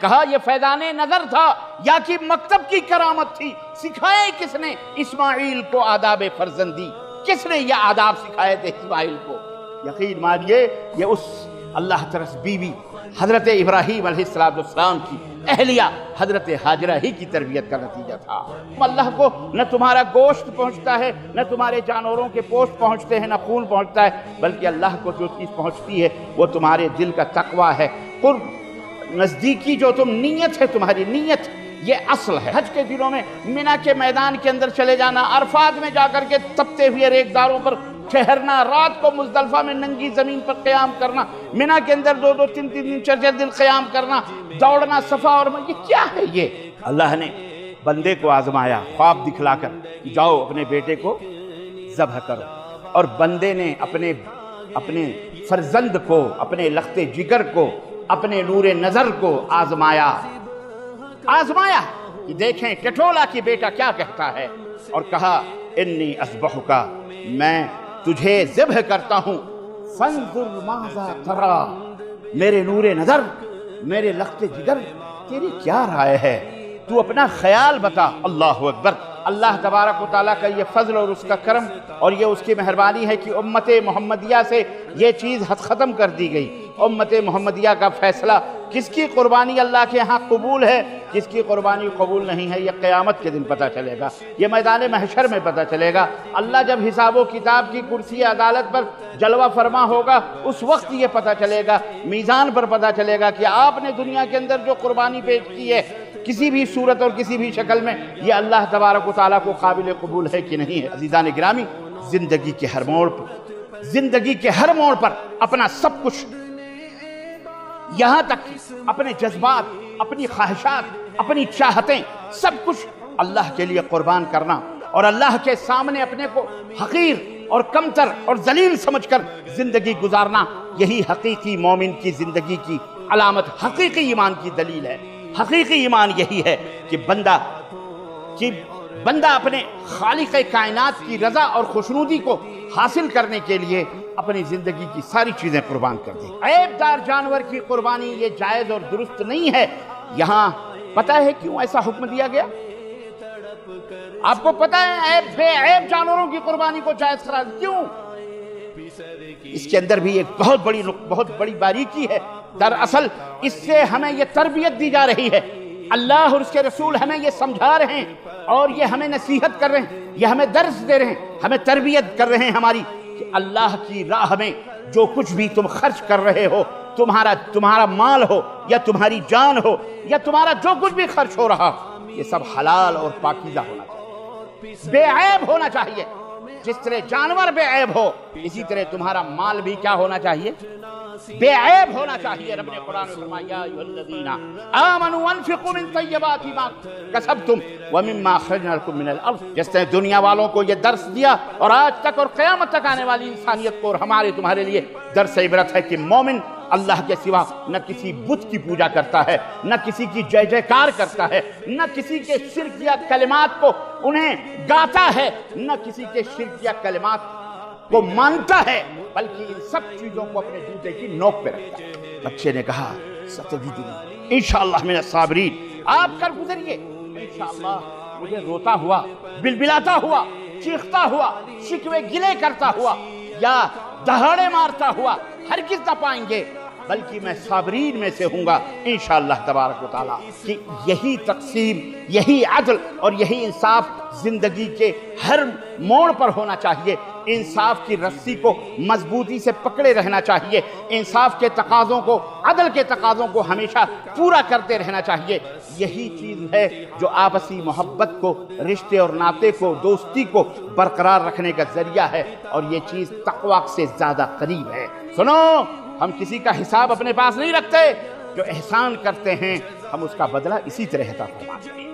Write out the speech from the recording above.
کہا یہ فیضان نظر تھا یا کہ مکتب کی کرامت تھی؟ سکھائے کس نے اسماعیل کو آداب فرزندی؟ کس نے یہ آداب سکھائے تھے اسماعیل کو؟ یقین مانیے یہ اس اللہ ترس بیوی حضرت ابراہیم علیہ السلام کی اہلیہ حضرت حاجرہ ہی کی تربیت کا نتیجہ تھا۔ اللہ کو نہ تمہارا گوشت پہنچتا ہے، نہ تمہارے جانوروں کے پوشت پہنچتے ہیں، نہ خون پہنچتا ہے، بلکہ اللہ کو جو چیز پہنچتی ہے وہ تمہارے دل کا تقویٰ ہے، قرب، نزدیکی، جو تم نیت ہے، تمہاری نیت، یہ اصل ہے۔ حج کے دنوں میں منی کے میدان کے اندر چلے جانا، عرفات میں جا کر کے تپتے ہوئے ریگداروں پر ٹھہرنا، رات کو مزدلفہ میں ننگی زمین پر قیام کرنا، منی کے اندر 2-2 3-3 دن 4-4 دن قیام کرنا، دوڑنا صفا اور یہ کیا ہے؟ یہ اللہ نے بندے کو آزمایا خواب دکھلا کر، جاؤ اپنے بیٹے کو ذبح کرو، اور بندے نے اپنے فرزند کو، اپنے لخت جگر کو، اپنے نور نظر کو آزمایا کہ دیکھیں ٹٹولا کی بیٹا کیا کہتا ہے، اور کہا انی اذبحک، میں تجھے ذبح کرتا ہوں، فانظر ماذا تری، میرے نور نظر، میرے لخت جگر، تیری کیا رائے ہے؟ تو اپنا خیال بتا۔ اللہ اکبر! اللہ تبارک و تعالیٰ کا یہ فضل اور اس کا کرم اور یہ اس کی مہربانی ہے کہ امت محمدیہ سے یہ چیز ختم کر دی گئی۔ امت محمدیہ کا فیصلہ کس کی قربانی اللہ کے ہاں قبول ہے، کس کی قربانی قبول نہیں ہے، یہ قیامت کے دن پتہ چلے گا، یہ میدان محشر میں پتہ چلے گا۔ اللہ جب حساب و کتاب کی کرسی عدالت پر جلوہ فرما ہوگا، اس وقت یہ پتہ چلے گا، میزان پر پتہ چلے گا کہ آپ نے دنیا کے اندر جو قربانی پیش کی ہے کسی بھی صورت اور کسی بھی شکل میں، یہ اللہ تبارک و تعالیٰ کو قابل قبول ہے کہ نہیں ہے۔ عزیزان گرامی، زندگی کے ہر موڑ پر اپنا سب کچھ، یہاں تک کہ اپنے جذبات، اپنی خواہشات، اپنی چاہتیں، سب کچھ اللہ کے لیے قربان کرنا اور اللہ کے سامنے اپنے کو حقیر اور کمتر اور ذلیل سمجھ کر زندگی گزارنا، یہی حقیقی مومن کی زندگی کی علامت، حقیقی ایمان کی دلیل ہے۔ حقیقی ایمان یہی ہے کہ بندہ اپنے خالق کائنات کی رضا اور خوشنودی کو حاصل کرنے کے لیے اپنی زندگی کی ساری چیزیں قربان کر دیں۔ عیب دار جانور کی قربانی یہ جائز اور درست نہیں ہے۔ یہاں پتہ ہے کیوں ایسا حکم دیا گیا؟ آپ کو پتہ ہے بے عیب جانوروں کی قربانی کو جائز قرار کیوں؟ اس کے اندر بھی ایک بہت بڑی باریکی ہے۔ دراصل اس سے ہمیں یہ تربیت دی جا رہی ہے، اللہ اور اس کے رسول ہمیں یہ سمجھا رہے ہیں اور یہ ہمیں نصیحت کر رہے ہیں، یہ ہمیں درس دے رہے ہیں، ہمیں تربیت کر رہے ہیں ہماری، کہ اللہ کی راہ میں جو کچھ بھی تم خرچ کر رہے ہو، تمہارا مال ہو یا تمہاری جان ہو یا تمہارا جو کچھ بھی خرچ ہو رہا، یہ سب حلال اور پاکیزہ ہونا چاہیے، بے عیب ہونا چاہیے۔ جس طرح جانور بے عیب ہو، اسی طرح تمہارا مال بھی کیا ہونا چاہیے؟ بے عیب ہونا چاہیے۔ رب نے قرآن میں فرمایا یا ایھا الذین آمنوا انفقوا من طیبات ما کسبتم ومما اخرجنا لکم من الارض۔ جس نے دنیا والوں کو یہ درس دیا اور آج تک اور قیامت تک آنے والی انسانیت کو اور ہمارے تمہارے لیے درس عبرت ہے کہ مومن اللہ کے سوا نہ کسی بت کی پوجا کرتا ہے، نہ کسی کی جے جے کار کرتا ہے، نہ کسی کے شرک یا کلمات کو انہیں گاتا ہے، نہ کسی کے شرک یا کلمات کو مانتا ہے، بلکہ ان سب چیزوں کو اپنے جوتے کی نوک پہ رکھتا ہے۔ بچے نے کہا ستجدنی انشاءاللہ من الصابرین، آپ کر گزریے، انشاءاللہ مجھے روتا ہوا، بلبلاتا ہوا، چیختا ہوا، شکوے گلے کرتا ہوا یا دہاڑے مارتا ہوا ہرگز نہ پائیں گے، بلکہ میں صابرین میں سے ہوں گا انشاءاللہ تبارک و تعالیٰ۔ کہ یہی تقسیم، یہی عدل اور یہی انصاف زندگی کے ہر موڑ پر ہونا چاہیے۔ انصاف کی رسی کو مضبوطی سے پکڑے رہنا چاہیے، انصاف کے تقاضوں کو، عدل کے تقاضوں کو ہمیشہ پورا کرتے رہنا چاہیے۔ یہی چیز ہے جو آپسی محبت کو، رشتے اور ناطے کو، دوستی کو برقرار رکھنے کا ذریعہ ہے، اور یہ چیز تقویٰ سے زیادہ قریب ہے۔ سنو، ہم کسی کا حساب اپنے پاس نہیں رکھتے، جو احسان کرتے ہیں ہم اس کا بدلہ اسی طرح عطا فرماتے ہیں۔